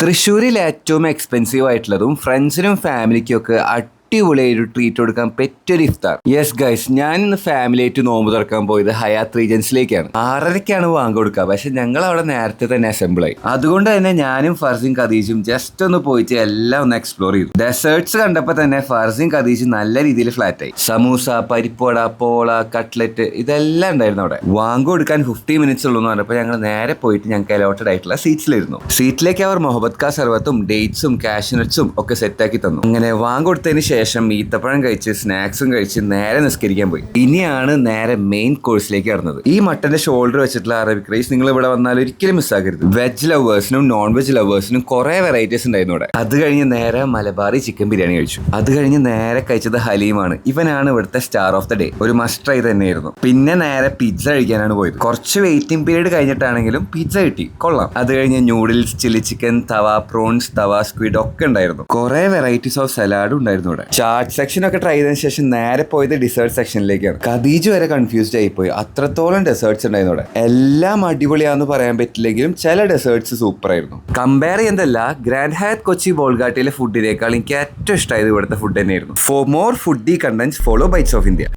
തൃശ്ശൂരിൽ ഏറ്റവും എക്സ്പെൻസീവ് ആയിട്ടുള്ളതും ഫ്രണ്ട്സിനും ഫാമിലിക്കും ഒക്കെ അടിപൊളിയായി ഒരു ട്രീറ്റ് കൊടുക്കാൻ പറ്റിയൊരു ഇഫ്താർ. യെസ് ഗൈസ്, ഞാൻ ഇന്ന് ഫാമിലി ആയിട്ട് നോമ്പ് തുറക്കാൻ പോയത് ഹയാത്ത് റീജൻസിലേക്കാണ്. 6:30ക്കാണ് വാങ്ങി കൊടുക്കുക, പക്ഷെ ഞങ്ങൾ അവിടെ നേരത്തെ തന്നെ അസംബിൾ ആയി. അതുകൊണ്ട് തന്നെ ഞാനും ഫർസിയും ഖദീജും ജസ്റ്റ് ഒന്ന് പോയിട്ട് എല്ലാം ഒന്ന് എക്സ്പ്ലോർ ചെയ്തു. ഡെസേർട്സ് കണ്ടപ്പോൾ തന്നെ ഫർസിയും ഖദീജും നല്ല രീതിയിൽ ഫ്ലാറ്റ് ആയി. സമൂസ, പരിപ്പുവട, പോള, കട്ട്ലറ്റ് ഇതെല്ലാം ഉണ്ടായിരുന്നു അവിടെ. വാങ്ങി കൊടുക്കാൻ 50 മിനിറ്റ്സ് ഉള്ളൂ എന്ന് പറഞ്ഞപ്പോൾ ഞങ്ങൾ നേരെ പോയിട്ട് ഞങ്ങൾക്ക് അലോട്ടഡ് ആയിട്ടുള്ള സീറ്റ്സിലിരുന്നു. സീറ്റിലേക്ക് അവർ മുഹബത്ത് കാ സർവത്തും ഡേറ്റ്സും കാഷ്നട്ട്സും ഒക്കെ സെറ്റാക്കി തന്നു. അങ്ങനെ വാങ്ങി കൊടുത്തതിന് ശേഷം ഈത്തപ്പഴം കഴിച്ച് സ്നാക്സും കഴിച്ച് നേരെ നിസ്കരിക്കാൻ പോയി. ഇനിയാണ് നേരെ മെയിൻ കോഴ്സിലേക്ക് കടന്നത്. ഈ മട്ടന്റെ ഷോൾഡർ വെച്ചിട്ടുള്ള അറബിക് റൈസ് നിങ്ങൾ ഇവിടെ വന്നാൽ ഒരിക്കലും മിസ്സാക്കരുത്. വെജ് ലവേഴ്സിനും നോൺ വെജ് ലവേഴ്സിനും കുറെ വെറൈറ്റീസ് ഉണ്ടായിരുന്നു ഇവിടെ. അത് കഴിഞ്ഞ് നേരെ മലബാറി ചിക്കൻ ബിരിയാണി കഴിച്ചു. അത് കഴിഞ്ഞ് നേരെ കഴിച്ചത് ഹലീമാണ്. ഇവനാണ് ഇവിടുത്തെ സ്റ്റാർ ഓഫ് ദ ഡേ. ഒരു മസ്റ്റ് ട്രൈ തന്നെയായിരുന്നു. പിന്നെ നേരെ പിസ്സ കഴിക്കാനാണ് പോയത്. കുറച്ച് വെയിറ്റിംഗ് പീരീഡ് കഴിഞ്ഞിട്ടാണെങ്കിലും പിസ്സ കിട്ടി, കൊള്ളാം. അത് കഴിഞ്ഞ് ന്യൂഡിൽസ്, ചില്ലി ചിക്കൻ, തവ പ്രോൺസ്, തവ സ്ക്വിഡ് ഒക്കെ ഉണ്ടായിരുന്നു. കുറെ വെറൈറ്റീസ് ഓഫ് സലാഡും ഉണ്ടായിരുന്നു ഇവിടെ. ചാറ്റ് സെക്ഷൻ ഒക്കെ ട്രൈ ചെയ്തതിനു ശേഷം നേരെ പോയത് ഡിസേർട്ട് സെക്ഷനിലേക്കാണ്. ഖദീജ് വരെ കൺഫ്യൂസ്ഡ് ആയിപ്പോയി. അത്രത്തോളം ഡെസേർട്സ് ഉണ്ടായിരുന്നു ഇവിടെ. എല്ലാം അടിപൊളിയാന്ന് പറയാൻ പറ്റില്ലെങ്കിലും ചില ഡെസേർട്സ് സൂപ്പർ ആയിരുന്നു. കമ്പയർ ചെയ്യുന്നതല്ല, ഗ്രാൻഡ് ഹയാത്ത് കൊച്ചി ബോൾഗാട്ടിയിലെ ഫുഡിനേക്കാൾ എനിക്ക് ഏറ്റവും ഇഷ്ടമായത് ഇവിടുത്തെ ഫുഡ് തന്നെയായിരുന്നു. For more foodie contents follow Bytes of India.